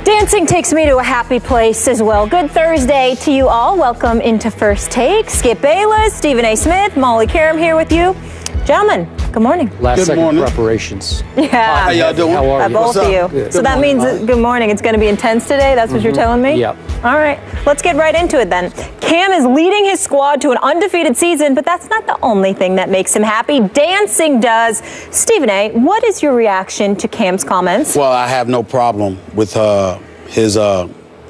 Dancing takes me to a happy place as well. Good Thursday to you all. Welcome into First Take. Skip Bayless, Stephen A. Smith, Molly Karam here with you. Gentlemen, good morning. Last second preparations. Yeah. How y'all doing? How are you? Both of you. Good. So that means good morning. It's going to be intense today. That's what you're telling me? Yep. All right. Let's get right into it then. Cam is leading his squad to an undefeated season, but that's not the only thing that makes him happy. Dancing does. Stephen A., what is your reaction to Cam's comments? Well, I have no problem with his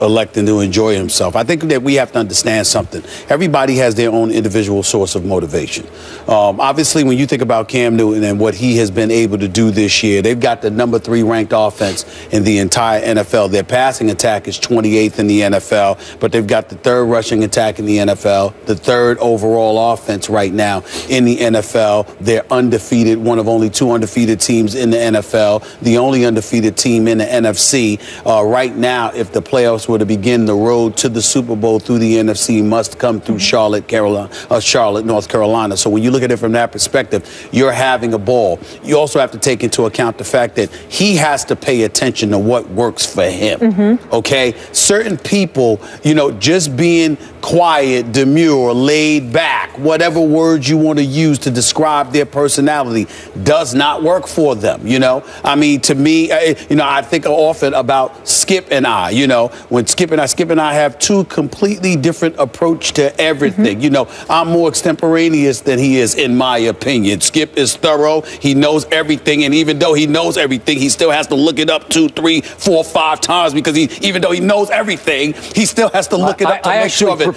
electing to enjoy himself. I think that we have to understand something. Everybody has their own individual source of motivation. Obviously, when you think about Cam Newton and what he has been able to do this year, they've got the number 3 ranked offense in the entire NFL. Their passing attack is 28th in the NFL, but they've got the 3rd rushing attack in the NFL, the 3rd overall offense right now in the NFL. They're undefeated, one of only 2 undefeated teams in the NFL, the only undefeated team in the NFC. Right now, if the playoffs were to begin, the road to the Super Bowl through the NFC must come through Charlotte, North Carolina. So when you look at it from that perspective, you're having a ball. You also have to take into account the fact that he has to pay attention to what works for him. Okay? Certain people, you know, just being quiet, demure, laid back, whatever words you want to use to describe their personality does not work for them, you know? I mean, to me, you know, I think often about Skip and I, you know, when Skip and I have 2 completely different approach to everything. You know, I'm more extemporaneous than he is, in my opinion. Skip is thorough. He knows everything. And even though he knows everything, he still has to look it up 2, 3, 4, 5 times because even though he knows everything, he still has to look it up to make sure of it.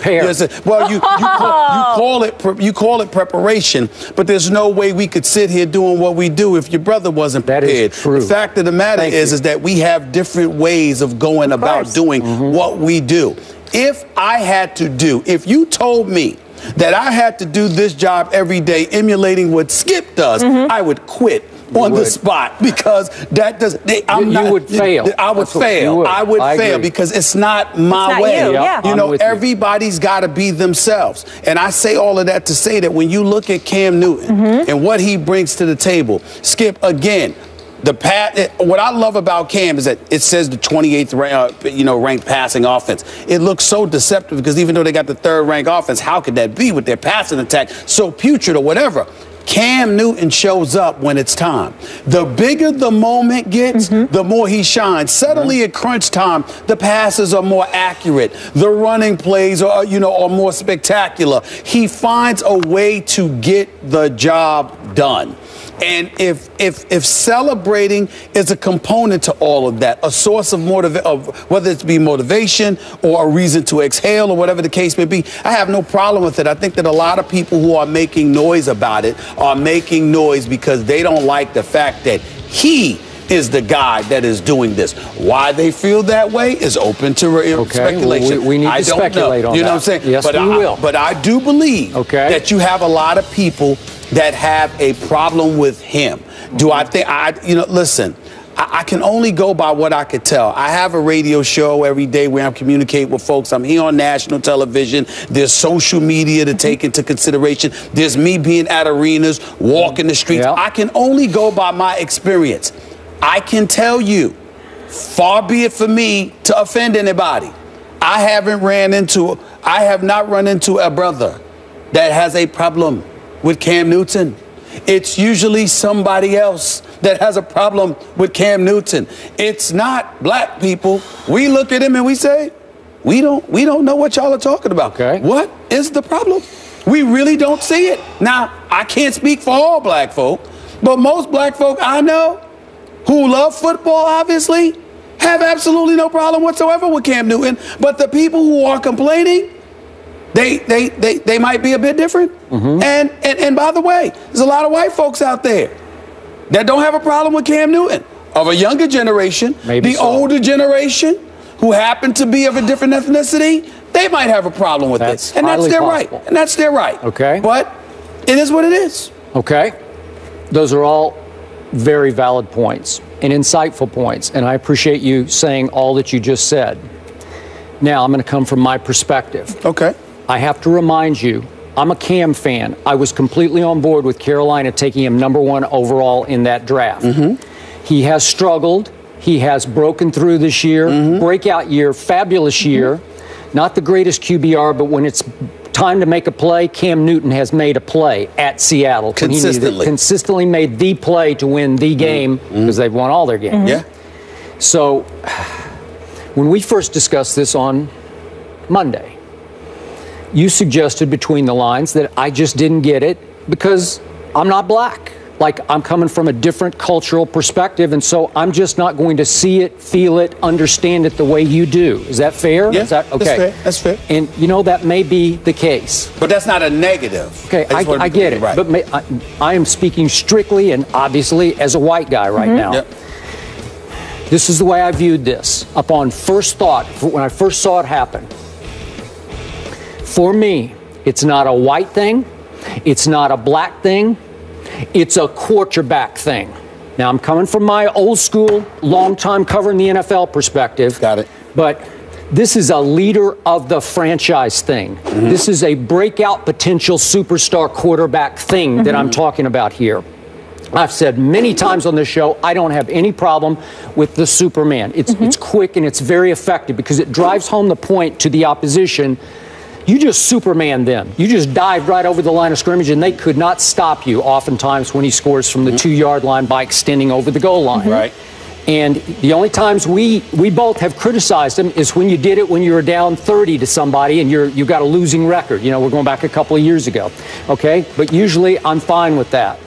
Well, you call it preparation, but there's no way we could sit here doing what we do if your brother wasn't prepared. That is true. The fact of the matter is that we have different ways of going about doing what we do. If you told me that I had to do this job every day emulating what Skip does, I would quit on the spot because that does. You would fail. I would fail. I would fail because it's not my way. You know, everybody's got to be themselves. And I say all of that to say that when you look at Cam Newton and what he brings to the table, Skip, again, what I love about Cam is that it says the 28th ranked passing offense. It looks so deceptive because even though they got the 3rd ranked offense, how could that be with their passing attack so putrid or whatever? Cam Newton shows up when it's time. The bigger the moment gets, the more he shines. Suddenly at crunch time, the passes are more accurate. The running plays are more spectacular. He finds a way to get the job done. And if celebrating is a component to all of that, a source of whether it's be motivation or a reason to exhale or whatever the case may be, I have no problem with it. I think that a lot of people who are making noise about it are making noise because they don't like the fact that he is the guy that is doing this. Why they feel that way is open to speculation. Well, we need to speculate on that. You know what I'm saying? Yes, we will. But I do believe that you have a lot of people that have a problem with him. Do I think, listen, I can only go by what I could tell. I have a radio show every day where I'm communicating with folks. I'm here on national television. There's social media to take into consideration. There's me being at arenas, walking the streets. I can only go by my experience. I can tell you, far be it for me to offend anybody. I have not run into a brother that has a problem with Cam Newton. It's usually somebody else that has a problem with Cam Newton. It's not black people. We look at him and we say, we don't know what y'all are talking about. What is the problem? We really don't see it. Now, I can't speak for all black folk, but most black folk I know who love football, obviously, have absolutely no problem whatsoever with Cam Newton. But the people who are complaining, they might be a bit different. And by the way, there's a lot of white folks out there that don't have a problem with Cam Newton. Of a younger generation, older generation, who happen to be of a different ethnicity, they might have a problem with this. And that's their right. And that's their right. But it is what it is. Those are all very valid points and insightful points. And I appreciate you saying all that you just said. Now, I'm going to come from my perspective. I have to remind you, I'm a Cam fan. I was completely on board with Carolina taking him #1 overall in that draft. He has struggled. He has broken through this year, breakout year, fabulous year. Not the greatest QBR, but when it's time to make a play, Cam Newton has made a play at Seattle. Consistently. Consistently made the play to win the game because they've won all their games. Yeah. So when we first discussed this on Monday, you suggested between the lines that I just didn't get it because I'm not black. Like, I'm coming from a different cultural perspective, and so I'm just not going to see it, feel it, understand it the way you do. Is that fair? Yeah, Is that okay? That's fair. That's fair. And, you know, that may be the case. But that's not a negative. Okay, I get it. Right. But I am speaking strictly and obviously as a white guy right now. Yep. This is the way I viewed this. Upon first thought, when I first saw it happen, for me, it's not a white thing. It's not a black thing. It's a quarterback thing. Now, I'm coming from my old school, long time covering the NFL perspective. Got it. But this is a leader of the franchise thing. This is a breakout potential superstar quarterback thing that I'm talking about here. I've said many times on this show, I don't have any problem with the Superman. It's quick and it's very effective because it drives home the point to the opposition. You just Superman them. You just dived right over the line of scrimmage, and they could not stop you oftentimes when he scores from the 2-yard line by extending over the goal line. Right. And the only times we both have criticized him is when you did it when you were down 30 to somebody and you got a losing record. You know, we're going back a couple of years ago. Okay? But usually I'm fine with that.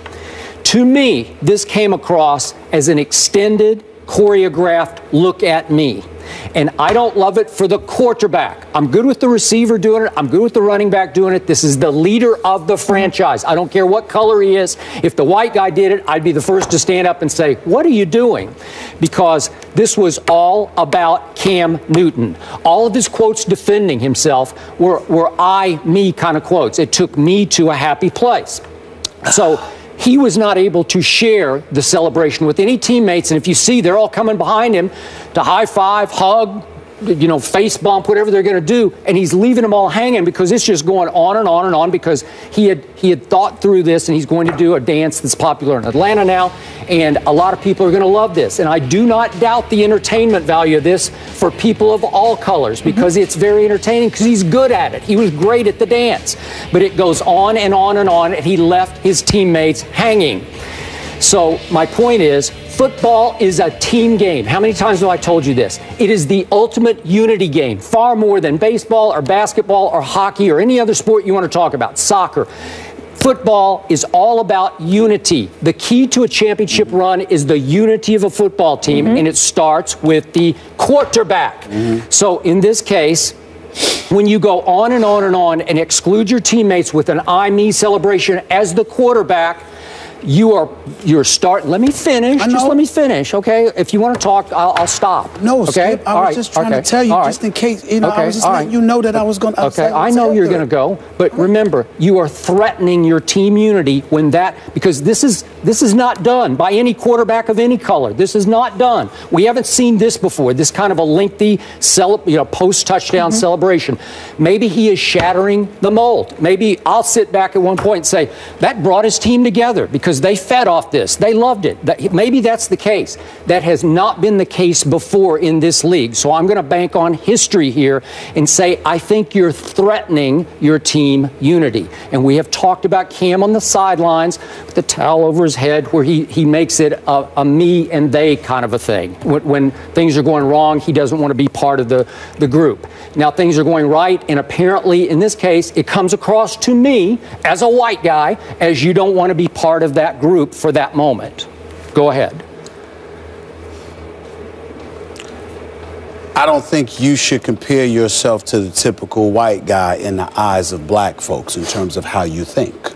To me, this came across as an extended, choreographed look at me. And I don't love it for the quarterback. I'm good with the receiver doing it. I'm good with the running back doing it. This is the leader of the franchise. I don't care what color he is. If the white guy did it, I'd be the first to stand up and say, what are you doing? Because this was all about Cam Newton. All of his quotes defending himself were I, me kind of quotes. It took me to a happy place. So he was not able to share the celebration with any teammates. And if you see, they're all coming behind him to high five, hug, you know, face bump, whatever they're going to do. And he's leaving them all hanging because it's just going on and on and on because he had thought through this, and he's going to do a dance that's popular in Atlanta now. And a lot of people are going to love this. And I do not doubt the entertainment value of this for people of all colors because it's very entertaining because he's good at it. He was great at the dance. But it goes on and on and on, and he left his teammates hanging. So my point is, football is a team game. How many times have I told you this? It is the ultimate unity game, far more than baseball or basketball or hockey or any other sport you want to talk about, soccer. Football is all about unity. The key to a championship run is the unity of a football team, and it starts with the quarterback. So in this case, when you go on and on and on and exclude your teammates with an I, me celebration as the quarterback, you're let me finish. Just let me finish, okay? If you want to talk, I'll stop. No, okay? Skip, I was just trying to tell you, just in case, you know, I was just letting you know that I was going to. Okay, I know you're going to go, but remember, you are threatening your team unity when because this is not done by any quarterback of any color. This is not done. We haven't seen this before. This kind of a lengthy, post-touchdown celebration. Maybe he is shattering the mold. Maybe I'll sit back at one point and say that brought his team together because they fed off this. They loved it. Maybe that's the case. That has not been the case before in this league. So I'm going to bank on history here and say I think you're threatening your team unity. And we have talked about Cam on the sidelines with the towel over his head where he makes it a me and they kind of a thing. When things are going wrong, he doesn't want to be part of the group. Now things are going right, and apparently in this case, it comes across to me as a white guy as you don't want to be part of that group for that moment. Go ahead. I don't think you should compare yourself to the typical white guy in the eyes of black folks in terms of how you think.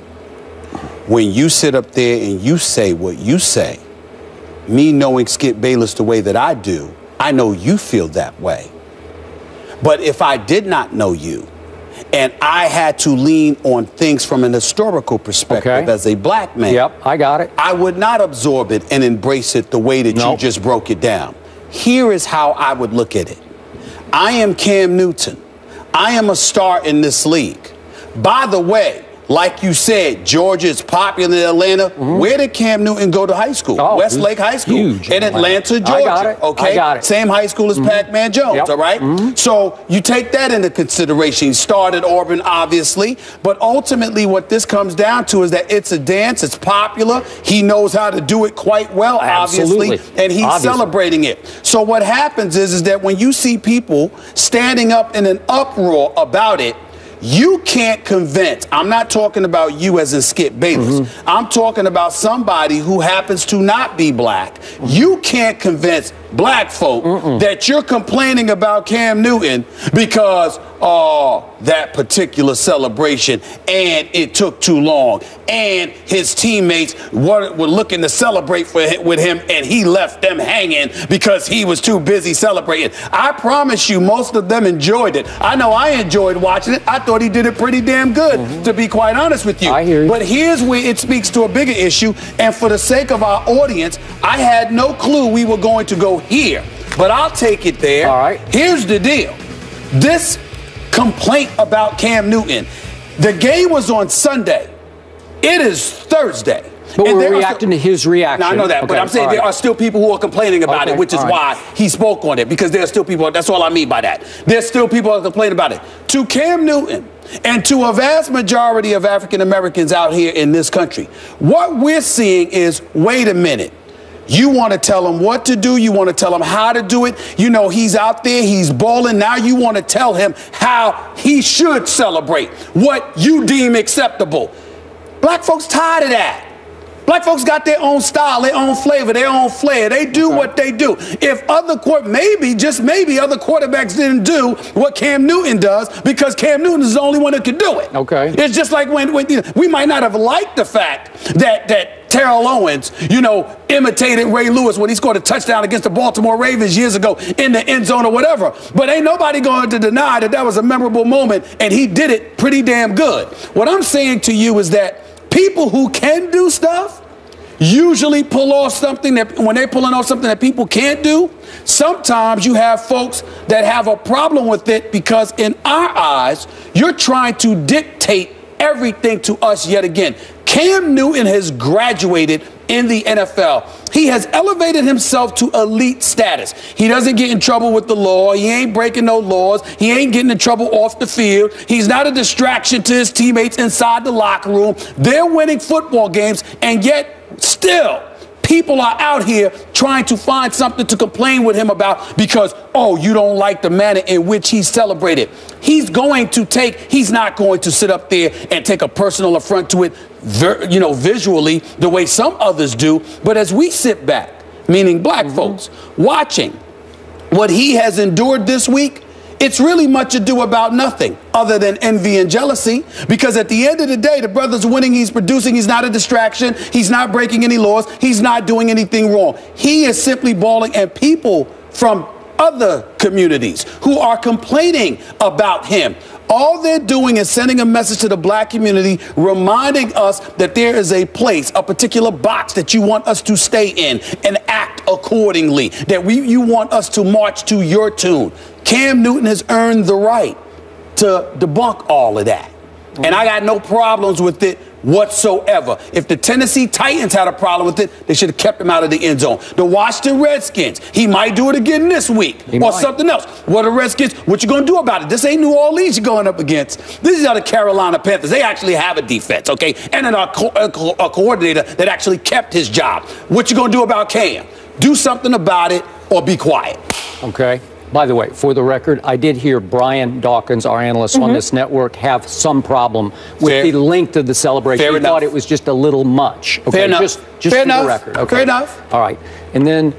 When you sit up there and you say what you say, me knowing Skip Bayless the way that I do, I know you feel that way. But if I did not know you, and I had to lean on things from an historical perspective as a black man. Yep, I got it. I would not absorb it and embrace it the way that you just broke it down. Here is how I would look at it. I am Cam Newton. I am a star in this league. By the way, like you said, Georgia is popular in Atlanta. Where did Cam Newton go to high school? Westlake High School in Atlanta, Georgia. I got it. Okay, I got it. Same high school as Pac-Man Jones. All right. So you take that into consideration. He started Auburn, obviously, but ultimately, what this comes down to is that it's a dance. It's popular. He knows how to do it quite well, obviously, and he's celebrating it. So what happens is that when you see people standing up in an uproar about it, you can't convince. I'm not talking about you as in Skip Bayless. I'm talking about somebody who happens to not be black. You can't convince black folk that you're complaining about Cam Newton because that particular celebration and it took too long and his teammates were looking to celebrate with him and he left them hanging because he was too busy celebrating. I promise you, most of them enjoyed it. I know I enjoyed watching it. I thought he did it pretty damn good, to be quite honest with you. I hear you. But here's where it speaks to a bigger issue, and for the sake of our audience, I had no clue we were going to go here, but I'll take it there. All right. Here's the deal. This complaint about Cam Newton, the game was on Sunday. It is Thursday. But we're reacting to his reaction. Now, I know that, but I'm saying there are still people who are complaining about it, which is why he spoke on it, because there are still people, that's all I mean by that. There's still people who are complaining about it. To Cam Newton and to a vast majority of African Americans out here in this country, what we're seeing is, wait a minute. You want to tell him what to do. You want to tell him how to do it. You know, he's out there. He's balling. Now you want to tell him how he should celebrate, what you deem acceptable. Black folks tired of that. Black folks got their own style, their own flavor, their own flair. They do what they do. If maybe, just maybe, other quarterbacks didn't do what Cam Newton does because Cam Newton is the only one that could do it. Okay. It's just like when we might not have liked the fact that Terrell Owens, imitated Ray Lewis when he scored a touchdown against the Baltimore Ravens years ago in the end zone or whatever. But ain't nobody going to deny that was a memorable moment, and he did it pretty damn good. What I'm saying to you is that people who can do stuff usually pull off something that, when they're pulling off something that people can't do, sometimes you have folks that have a problem with it because in our eyes, you're trying to dictate everything to us yet again. Cam Newton has graduated in the NFL. He has elevated himself to elite status. He doesn't get in trouble with the law. He ain't breaking no laws. He ain't getting in trouble off the field. He's not a distraction to his teammates inside the locker room. They're winning football games, and yet still people are out here trying to find something to complain with him about because, you don't like the manner in which he's celebrated. He's not going to sit up there and take a personal affront to it, visually the way some others do. But as we sit back, meaning black folks, watching what he has endured this week, it's really much ado about nothing other than envy and jealousy, because at the end of the day, the brother's winning, he's producing, he's not a distraction, he's not breaking any laws, he's not doing anything wrong. He is simply balling, and people from other communities who are complaining about him, all they're doing is sending a message to the black community, reminding us that there is a place, a particular box that you want us to stay in and act accordingly, that you want us to march to your tune. Cam Newton has earned the right to debunk all of that. And I got no problems with it whatsoever. If the Tennessee Titans had a problem with it, they should have kept him out of the end zone. The Washington Redskins, he might do it again this week something else. What the Redskins, what you going to do about it? This ain't New Orleans you're going up against. This is the Carolina Panthers. They actually have a defense, okay? And a coordinator that actually kept his job. What you going to do about Cam? Do something about it or be quiet. Okay. By the way, for the record, I did hear Brian Dawkins, our analyst on this network, have some problem with the length of the celebration. He thought it was just a little much. Okay, Fair enough. Just Fair for enough. the record. Okay. Fair enough. All right. And then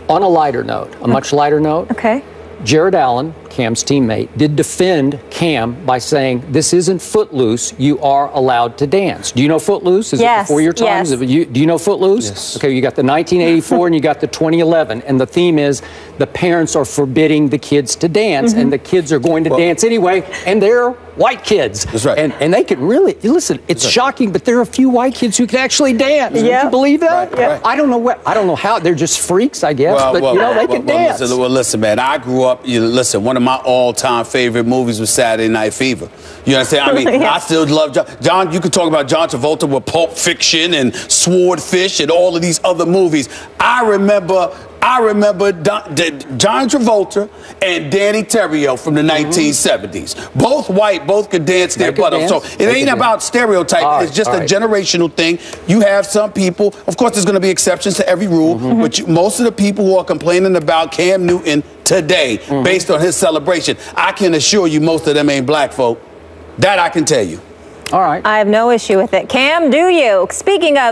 on a lighter note, a much lighter note. Okay. Jared Allen, Cam's teammate, did defend Cam by saying, this isn't Footloose, you are allowed to dance. Do you know Footloose? Is it before your time? Yes. Do you know Footloose? Yes. Okay, you got the 1984 and you got the 2011, and the theme is the parents are forbidding the kids to dance, and the kids are going to dance anyway, and they're white kids. That's right. And they can really, listen, it's shocking, but there are a few white kids who can actually dance. Yeah. Can you believe that? Right, right. I don't know how, they're just freaks, I guess, but they can dance. Listen, man, I grew up, one of my all-time favorite movies was Saturday Night Fever. You understand? I mean, I still love John. You could talk about John Travolta with Pulp Fiction and Swordfish and all of these other movies. I remember John Travolta and Danny Terrio from the 1970s. Both white, both could dance their butt off. So it ain't about stereotyping. It's just a generational thing. You have some people, of course there's going to be exceptions to every rule, but most of the people who are complaining about Cam Newton today, based on his celebration, I can assure you most of them ain't black folk. That I can tell you. All right. I have no issue with it. Cam, do you? Speaking of